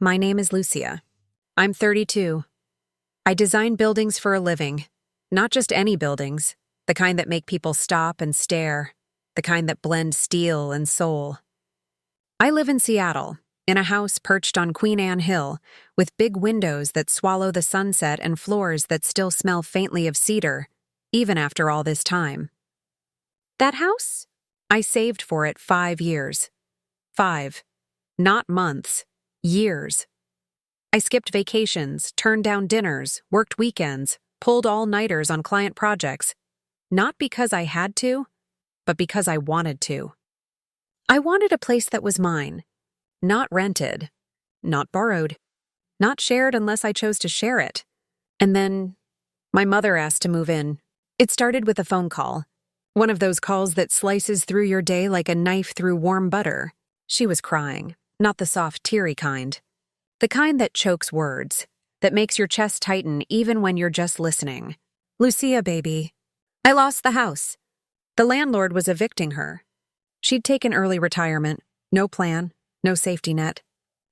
My name is Lucia. I'm 32. I design buildings for a living. Not just any buildings, the kind that make people stop and stare, the kind that blend steel and soul. I live in Seattle, in a house perched on Queen Anne Hill, with big windows that swallow the sunset and floors that still smell faintly of cedar, even after all this time. That house? I saved for it 5 years. 5. Not months. Years. I skipped vacations, turned down dinners, worked weekends, pulled all-nighters on client projects, not because I had to, but because I wanted to. I wanted a place that was mine, not rented, not borrowed, not shared unless I chose to share it. And then my mother asked to move in. It started with a phone call, one of those calls that slices through your day like a knife through warm butter. She was crying, not the soft, teary kind. The kind that chokes words, that makes your chest tighten even when you're just listening. Lucia, baby. I lost the house. The landlord was evicting her. She'd taken early retirement, no plan, no safety net.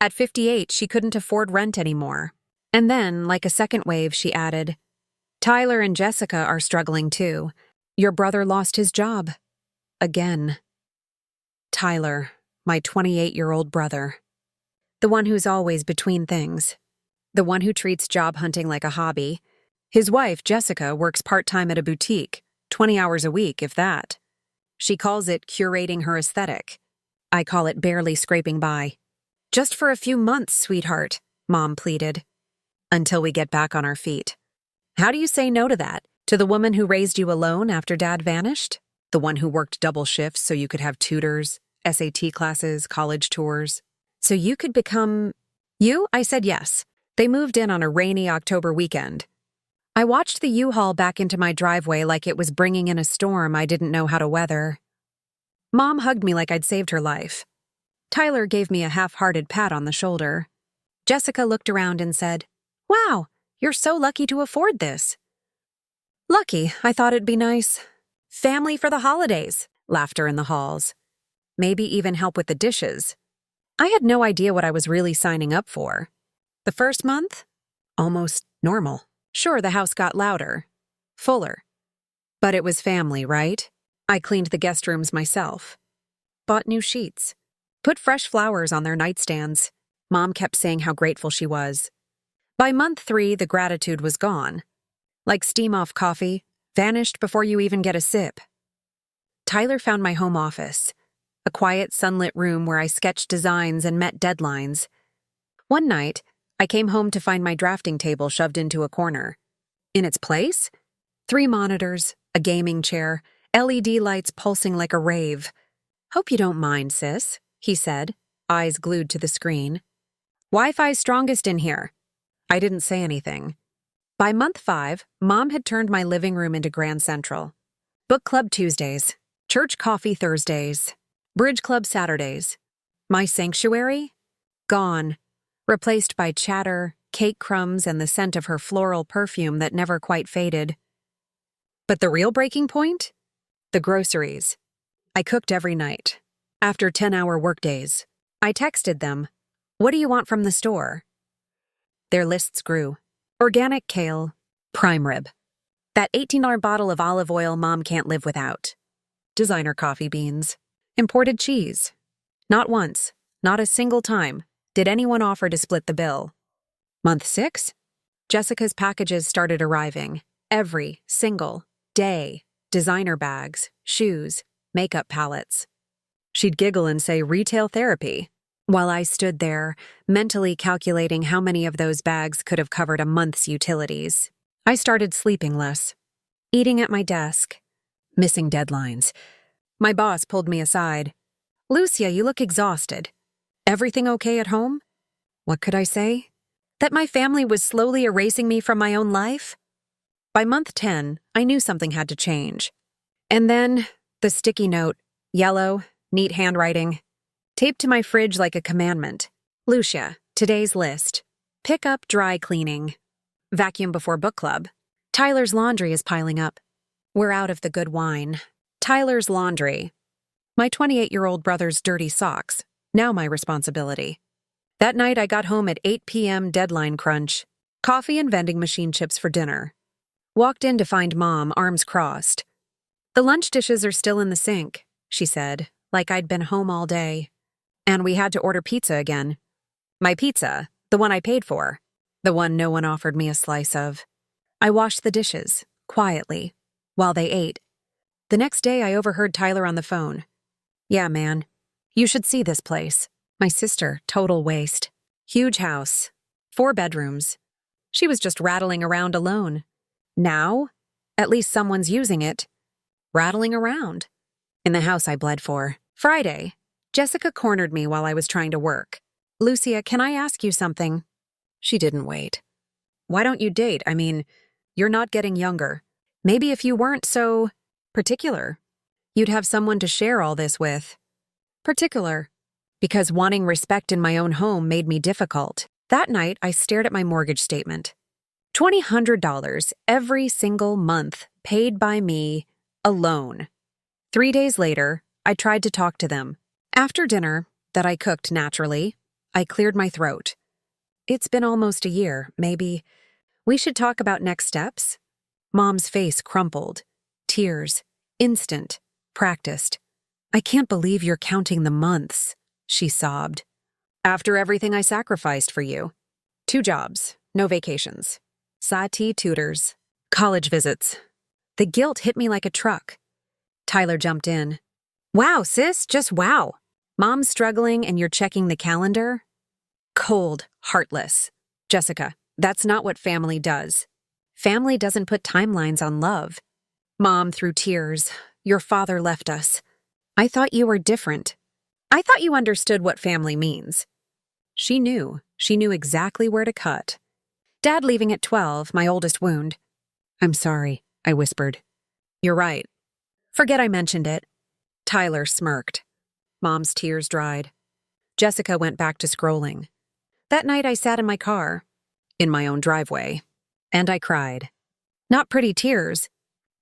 At 58, she couldn't afford rent anymore. And then, like a second wave, she added, Tyler and Jessica are struggling too. Your brother lost his job. Again. Tyler, my 28-year-old brother. The one who's always between things. The one who treats job hunting like a hobby. His wife, Jessica, works part-time at a boutique, 20 hours a week, if that. She calls it curating her aesthetic. I call it barely scraping by. Just for a few months, sweetheart, Mom pleaded. Until we get back on our feet. How do you say no to that? To the woman who raised you alone after Dad vanished? The one who worked double shifts so you could have tutors, SAT classes, college tours? So you could become you? I said yes. They moved in on a rainy October weekend. I watched the U-Haul back into my driveway like it was bringing in a storm I didn't know how to weather. Mom hugged me like I'd saved her life. Tyler gave me a half-hearted pat on the shoulder. Jessica looked around and said, Wow, you're so lucky to afford this. Lucky, I thought it'd be nice. Family for the holidays, laughter in the halls. Maybe even help with the dishes. I had no idea what I was really signing up for. The first month? Almost normal. Sure, the house got louder. Fuller. But it was family, right? I cleaned the guest rooms myself. Bought new sheets. Put fresh flowers on their nightstands. Mom kept saying how grateful she was. By month 3, the gratitude was gone. Like steam off coffee, vanished before you even get a sip. Tyler found my home office. A quiet, sunlit room where I sketched designs and met deadlines. One night, I came home to find my drafting table shoved into a corner. In its place? 3 monitors, a gaming chair, LED lights pulsing like a rave. Hope you don't mind, sis, he said, eyes glued to the screen. Wi-Fi's strongest in here. I didn't say anything. By month 5, Mom had turned my living room into Grand Central. Book club Tuesdays, church coffee Thursdays, bridge club Saturdays. My sanctuary? Gone. Replaced by chatter, cake crumbs, and the scent of her floral perfume that never quite faded. But the real breaking point? The groceries. I cooked every night. After 10-hour workdays, I texted them, What do you want from the store? Their lists grew. Organic kale, prime rib. That $18 bottle of olive oil Mom can't live without. Designer coffee beans. Imported cheese. Not once, not a single time, did anyone offer to split the bill. Month 6? Jessica's packages started arriving. Every single day. Designer bags, shoes, makeup palettes. She'd giggle and say retail therapy, while I stood there, mentally calculating how many of those bags could have covered a month's utilities. I started sleeping less, eating at my desk, missing deadlines. My boss pulled me aside. Lucia, you look exhausted. Everything okay at home? What could I say? That my family was slowly erasing me from my own life? By month 10, I knew something had to change. And then, the sticky note, yellow, neat handwriting, taped to my fridge like a commandment. Lucia, today's list. Pick up dry cleaning. Vacuum before book club. Tyler's laundry is piling up. We're out of the good wine. Tyler's laundry. My 28-year-old brother's dirty socks. Now my responsibility. That night, I got home at 8 p.m. deadline crunch. Coffee and vending machine chips for dinner. Walked in to find Mom, arms crossed. "The lunch dishes are still in the sink," she said, like I'd been home all day. "And we had to order pizza again." My pizza, the one I paid for. The one no one offered me a slice of. I washed the dishes, quietly, while they ate. The next day, I overheard Tyler on the phone. "Yeah, man. You should see this place. My sister, total waste. Huge house. 4 bedrooms. She was just rattling around alone. Now, at least someone's using it. Rattling around. In the house I bled for. Friday, Jessica cornered me while I was trying to work. "Lucia, can I ask you something?" She didn't wait. "Why don't you date? I mean, you're not getting younger. Maybe if you weren't so particular, you'd have someone to share all this with." Particular. Because wanting respect in my own home made me difficult. That night, I stared at my mortgage statement. $200 every single month, paid by me, alone. 3 days later, I tried to talk to them. After dinner, that I cooked naturally, I cleared my throat. "It's been almost a year, maybe. We should talk about next steps?" Mom's face crumpled. Tears. Instant. Practiced. "I can't believe you're counting the months," she sobbed. "After everything I sacrificed for you. 2 jobs, no vacations. Sati tutors. College visits. The guilt hit me like a truck." Tyler jumped in. "Wow, sis, just wow. Mom's struggling and you're checking the calendar?" Cold, heartless. "Jessica, that's not what family does. Family doesn't put timelines on love." Mom, through tears. "Your father left us. I thought you were different. I thought you understood what family means." She knew. She knew exactly where to cut. Dad leaving at 12, my oldest wound. "I'm sorry," I whispered. "You're right. Forget I mentioned it." Tyler smirked. Mom's tears dried. Jessica went back to scrolling. That night I sat in my car, in my own driveway, and I cried. Not pretty tears,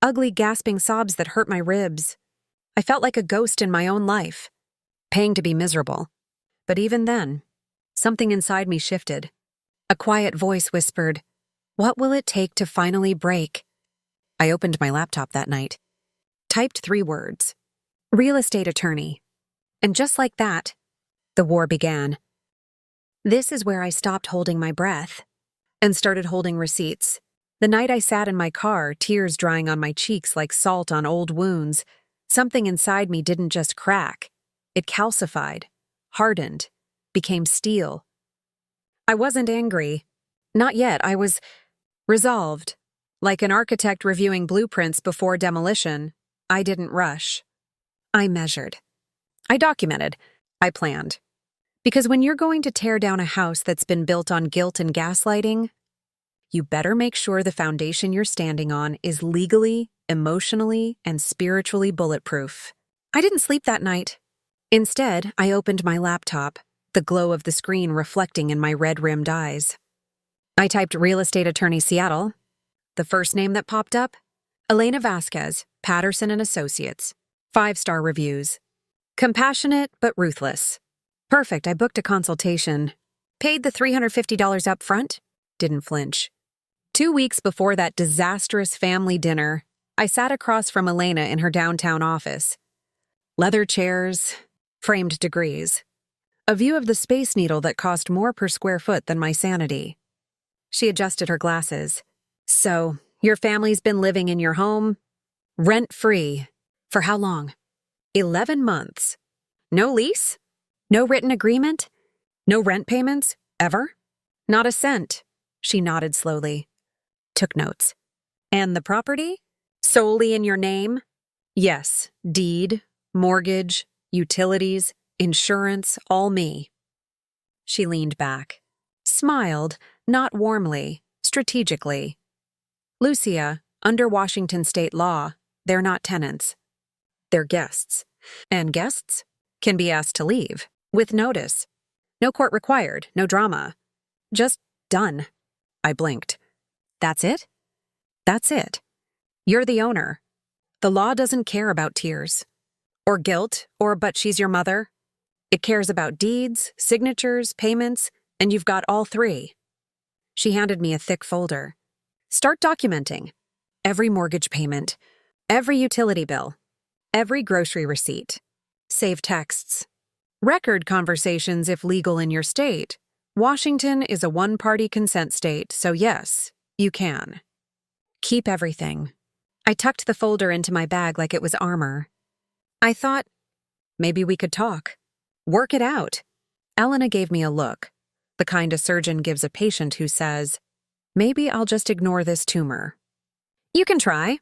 ugly gasping sobs that hurt my ribs. I felt like a ghost in my own life, paying to be miserable. But even then, something inside me shifted. A quiet voice whispered, "What will it take to finally break?" I opened my laptop that night, typed 3 words, "real estate attorney." And just like that, the war began. This is where I stopped holding my breath and started holding receipts. The night I sat in my car, tears drying on my cheeks like salt on old wounds, something inside me didn't just crack. It calcified, hardened, became steel. I wasn't angry. Not yet. I was resolved. Like an architect reviewing blueprints before demolition, I didn't rush. I measured. I documented. I planned. Because when you're going to tear down a house that's been built on guilt and gaslighting, you better make sure the foundation you're standing on is legally, emotionally, and spiritually bulletproof. I didn't sleep that night. Instead, I opened my laptop, the glow of the screen reflecting in my red-rimmed eyes. I typed real estate attorney Seattle. The first name that popped up? Elena Vasquez, Patterson & Associates. 5-star reviews. Compassionate but ruthless. Perfect, I booked a consultation. Paid the $350 up front. Didn't flinch. 2 weeks before that disastrous family dinner, I sat across from Elena in her downtown office. Leather chairs, framed degrees. A view of the Space Needle that cost more per square foot than my sanity. She adjusted her glasses. "So, your family's been living in your home? Rent-free. For how long?" 11 months. No lease? No written agreement? No rent payments? Ever? Not a cent. She nodded slowly. Took notes. "And the property? Solely in your name?" "Yes. Deed, mortgage, utilities, insurance, all me." She leaned back. Smiled, not warmly, strategically. "Lucia, under Washington state law, they're not tenants. They're guests. And guests can be asked to leave, with notice. No court required, no drama. Just done." I blinked. "That's it?" "That's it. You're the owner. The law doesn't care about tears. Or guilt, or but she's your mother. It cares about deeds, signatures, payments, and you've got all three. She handed me a thick folder. Start documenting. Every mortgage payment, every utility bill, every grocery receipt. Save texts. Record conversations if legal in your state. Washington is a one-party consent state, so yes, you can. Keep everything. I tucked the folder into my bag like it was armor. I thought, maybe we could talk. Work it out. Elena gave me a look, the kind a surgeon gives a patient who says, maybe I'll just ignore this tumor. You can try,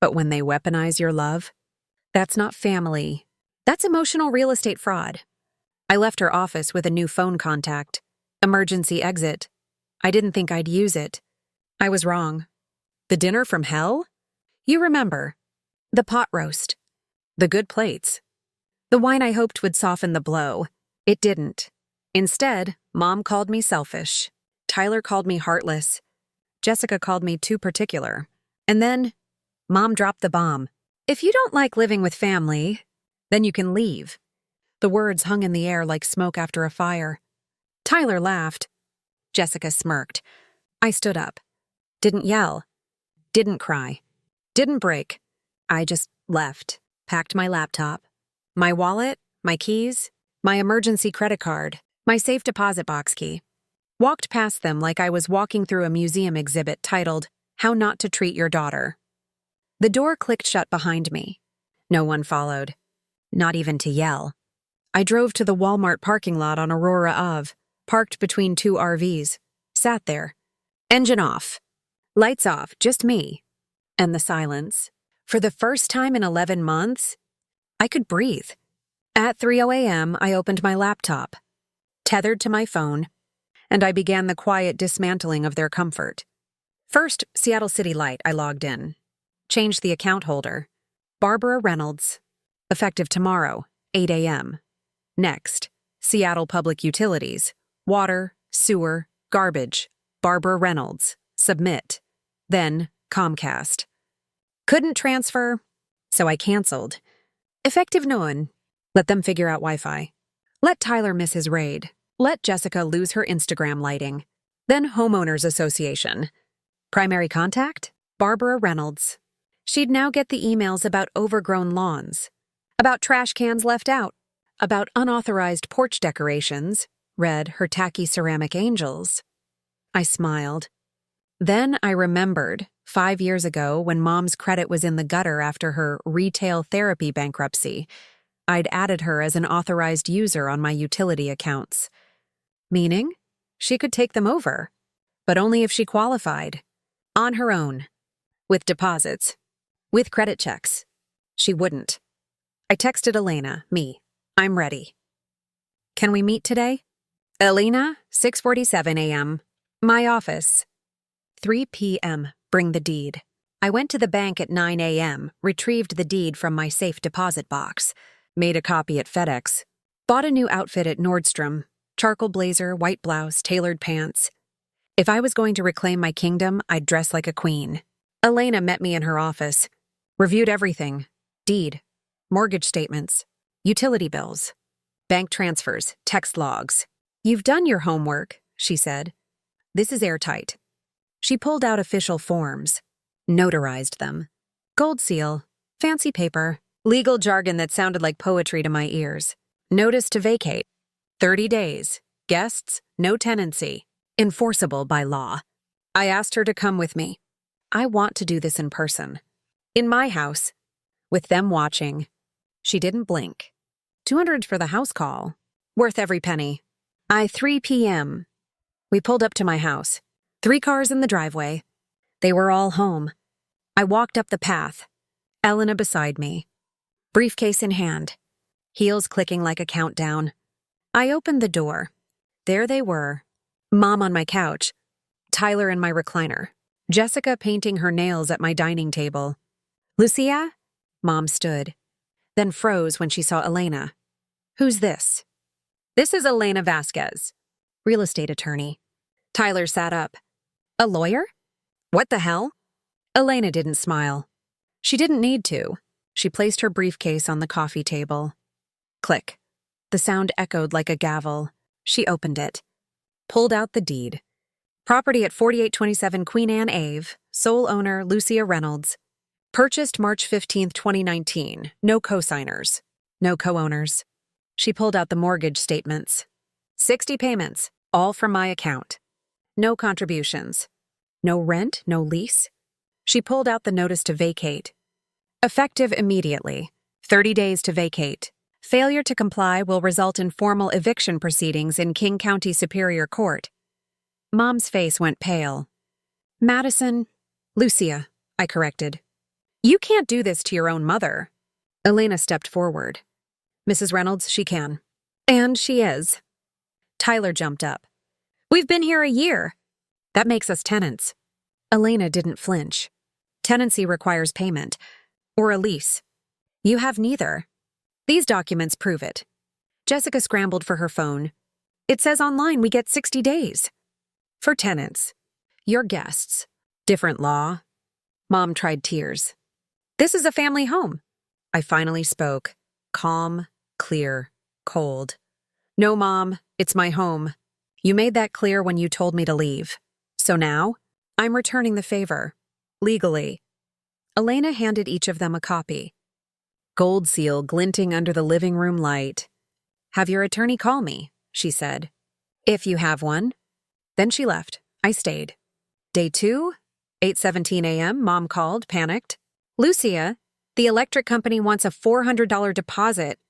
but when they weaponize your love, that's not family. That's emotional real estate fraud. I left her office with a new phone contact. Emergency exit. I didn't think I'd use it. I was wrong. The dinner from hell? You remember. The pot roast. The good plates. The wine I hoped would soften the blow. It didn't. Instead, Mom called me selfish. Tyler called me heartless. Jessica called me too particular. And then, Mom dropped the bomb. If you don't like living with family, then you can leave. The words hung in the air like smoke after a fire. Tyler laughed. Jessica smirked. I stood up. Didn't yell. Didn't cry. Didn't break. I just left. Packed my laptop. My wallet, my keys, my emergency credit card, my safe deposit box key. Walked past them like I was walking through a museum exhibit titled, How Not to Treat Your Daughter. The door clicked shut behind me. No one followed. Not even to yell. I drove to the Walmart parking lot on Aurora Ave, parked between two RVs, sat there. Engine off. Lights off, just me. And the silence. For the first time in 11 months, I could breathe. At 3:00 a.m., I opened my laptop, tethered to my phone, and I began the quiet dismantling of their comfort. First, Seattle City Light, I logged in. Changed the account holder. Barbara Reynolds. Effective tomorrow, 8 a.m. Next, Seattle Public Utilities. Water, sewer, garbage. Barbara Reynolds. Submit. Then, Comcast. Couldn't transfer, so I canceled. Effective noon. Let them figure out Wi-Fi. Let Tyler miss his raid. Let Jessica lose her Instagram lighting. Then Homeowners Association. Primary contact? Barbara Reynolds. She'd now get the emails about overgrown lawns, about trash cans left out, about unauthorized porch decorations, read her tacky ceramic angels. I smiled. Then I remembered, 5 years ago when Mom's credit was in the gutter after her retail therapy bankruptcy, I'd added her as an authorized user on my utility accounts. Meaning, she could take them over, but only if she qualified. On her own. With deposits. With credit checks. She wouldn't. I texted Elena, me. I'm ready. Can we meet today? Elena, 6:47 a.m. My office. 3 p.m. Bring the deed. I went to the bank at 9 a.m., retrieved the deed from my safe deposit box, made a copy at FedEx, bought a new outfit at Nordstrom, charcoal blazer, white blouse, tailored pants. If I was going to reclaim my kingdom, I'd dress like a queen. Elena met me in her office, reviewed everything, deed, mortgage statements, utility bills, bank transfers, text logs. You've done your homework, she said. This is airtight. She pulled out official forms, notarized them. Gold seal, fancy paper, legal jargon that sounded like poetry to my ears. Notice to vacate. 30 days. Guests, no tenancy. Enforceable by law. I asked her to come with me. I want to do this in person. In my house. With them watching. She didn't blink. $200 for the house call. Worth every penny. 3 p.m. We pulled up to my house. 3 cars in the driveway. They were all home. I walked up the path. Elena beside me. Briefcase in hand. Heels clicking like a countdown. I opened the door. There they were. Mom on my couch. Tyler in my recliner. Jessica painting her nails at my dining table. Lucia? Mom stood. Then froze when she saw Elena. Who's this? This is Elena Vasquez. Real estate attorney. Tyler sat up. A lawyer? What the hell? Elena didn't smile. She didn't need to. She placed her briefcase on the coffee table. Click. The sound echoed like a gavel. She opened it. Pulled out the deed. Property at 4827 Queen Anne Ave. Sole owner Lucia Reynolds. Purchased March 15, 2019. No co-signers. No co-owners. She pulled out the mortgage statements. 60 payments, all from my account. No contributions. No rent, no lease. She pulled out the notice to vacate. Effective immediately. 30 days to vacate. Failure to comply will result in formal eviction proceedings in King County Superior Court. Mom's face went pale. Madison, Lucia, I corrected. You can't do this to your own mother. Elena stepped forward. Mrs. Reynolds, she can. And she is. Tyler jumped up. We've been here a year. That makes us tenants. Elena didn't flinch. Tenancy requires payment. Or a lease. You have neither. These documents prove it. Jessica scrambled for her phone. It says online we get 60 days. For tenants. Your guests. Different law. Mom tried tears. This is a family home. I finally spoke. Calm, clear, cold. No, Mom, it's my home. You made that clear when you told me to leave. So now, I'm returning the favor. Legally. Elena handed each of them a copy. Gold seal glinting under the living room light. Have your attorney call me, she said. If you have one. Then she left. I stayed. Day 2, 8:17 a.m., Mom called, panicked. Lucia, the electric company wants a $400 deposit.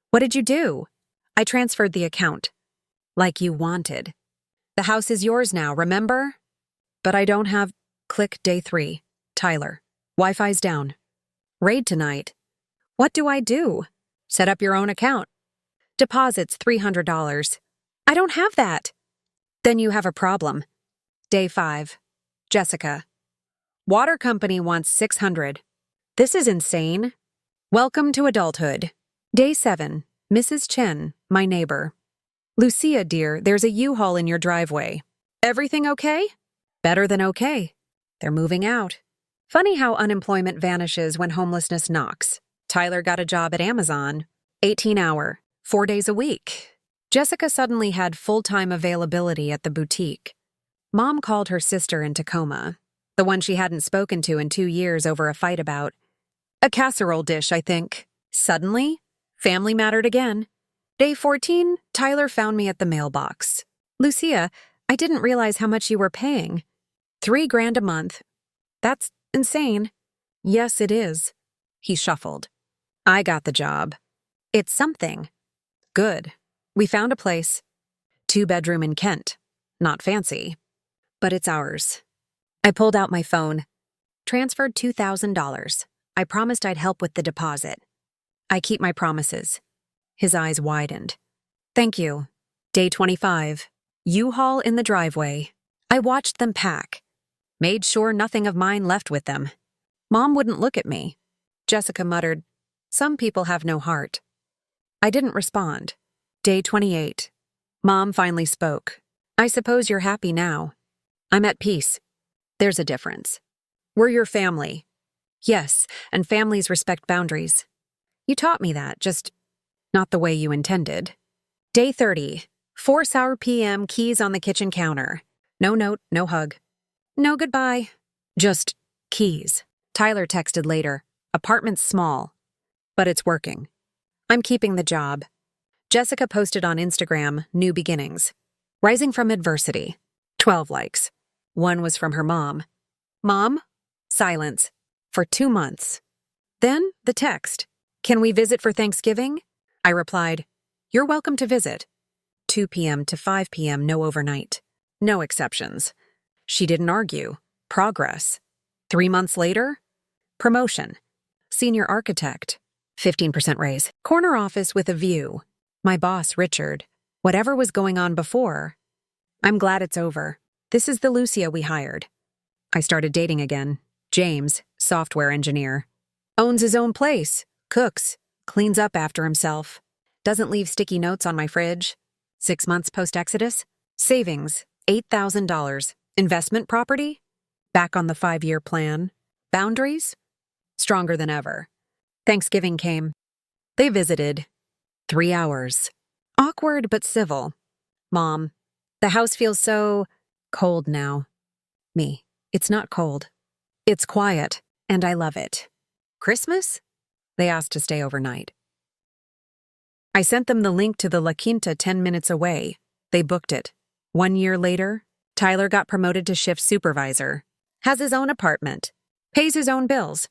What did you do? I transferred the account. Like you wanted. The house is yours now, remember? But I don't have... Click day 3. Tyler. Wi-Fi's down. Raid tonight. What do I do? Set up your own account. Deposits $300. I don't have that. Then you have a problem. Day 5. Jessica. Water company wants $600. This is insane. Welcome to adulthood. Day 7. Mrs. Chen, my neighbor. Lucia, dear, there's a U-Haul in your driveway. Everything okay? Better than okay. They're moving out. Funny how unemployment vanishes when homelessness knocks. Tyler got a job at Amazon. 18-hour, 4 days a week. Jessica suddenly had full-time availability at the boutique. Mom called her sister in Tacoma, the one she hadn't spoken to in 2 years over a fight about. A casserole dish, I think. Suddenly, family mattered again. Day 14, Tyler found me at the mailbox. Lucia, I didn't realize how much you were paying. $3,000 a month. That's insane. Yes, it is. He shuffled. I got the job. It's something. Good. We found a place. 2-bedroom in Kent. Not fancy. But it's ours. I pulled out my phone. Transferred $2,000. I promised I'd help with the deposit. I keep my promises. His eyes widened. Thank you. Day 25. U-Haul in the driveway. I watched them pack. Made sure nothing of mine left with them. Mom wouldn't look at me. Jessica muttered, some people have no heart. I didn't respond. Day 28. Mom finally spoke. I suppose you're happy now. I'm at peace. There's a difference. We're your family. Yes, and families respect boundaries. You taught me that, just not the way you intended. Day 30. 4 p.m. Keys on the kitchen counter. No note, no hug. No goodbye. Just keys. Tyler texted later. Apartment's small. But it's working. I'm keeping the job. Jessica posted on Instagram, new beginnings. Rising from adversity. 12 likes. One was from her mom. Mom? Silence. For 2 months. Then, the text. Can we visit for Thanksgiving? I replied, you're welcome to visit. 2 p.m. to 5 p.m., no overnight. No exceptions. She didn't argue. Progress. 3 months later? Promotion. Senior architect. 15% raise. Corner office with a view. My boss, Richard. Whatever was going on before. I'm glad it's over. This is the Lucia we hired. I started dating again. James, software engineer. Owns his own place. Cooks. Cleans up after himself. Doesn't leave sticky notes on my fridge. 6 months post-exodus. Savings, $8,000. Investment property? Back on the 5-year plan. Boundaries? Stronger than ever. Thanksgiving came. They visited. 3 hours. Awkward but civil. Mom, the house feels so cold now. Me, it's not cold. It's quiet, and I love it. Christmas? They asked to stay overnight. I sent them the link to the La Quinta 10 minutes away. They booked it. 1 year later, Tyler got promoted to shift supervisor. Has his own apartment. Pays his own bills.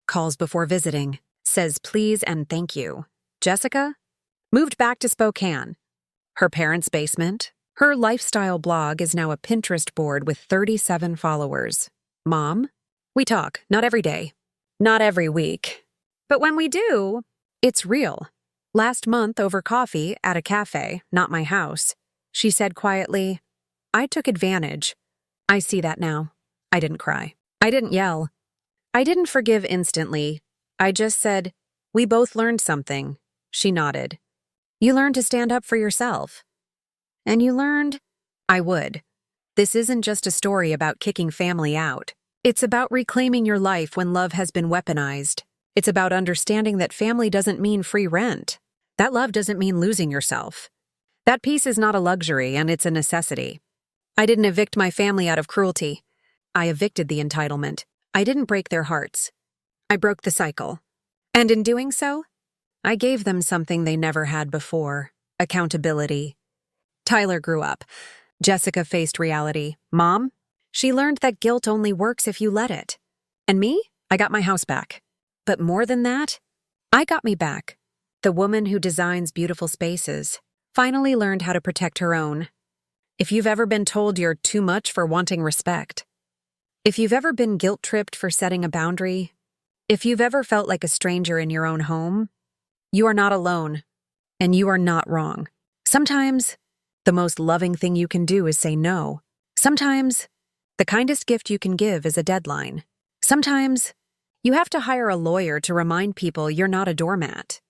Calls before visiting. Says please and thank you. Jessica moved back to Spokane. Her parents' basement. Her lifestyle blog is now a Pinterest board with 37 followers. Mom, we talk, not every day, not every week. But when we do, it's real. Last month over coffee at a cafe, not my house, she said quietly, I took advantage. I see that now. I didn't cry. I didn't yell. I didn't forgive instantly. I just said, we both learned something. She nodded. You learned to stand up for yourself. And you learned I would. This isn't just a story about kicking family out. It's about reclaiming your life when love has been weaponized. It's about understanding that family doesn't mean free rent. That love doesn't mean losing yourself. That peace is not a luxury, and it's a necessity. I didn't evict my family out of cruelty. I evicted the entitlement. I didn't break their hearts. I broke the cycle. And in doing so, I gave them something they never had before: accountability. Tyler grew up. Jessica faced reality. Mom? She learned that guilt only works if you let it. And me? I got my house back. But more than that, I got me back. The woman who designs beautiful spaces finally learned how to protect her own. If you've ever been told you're too much for wanting respect, if you've ever been guilt-tripped for setting a boundary, if you've ever felt like a stranger in your own home, you are not alone, and you are not wrong. Sometimes, the most loving thing you can do is say no. Sometimes, the kindest gift you can give is a deadline. Sometimes, you have to hire a lawyer to remind people you're not a doormat.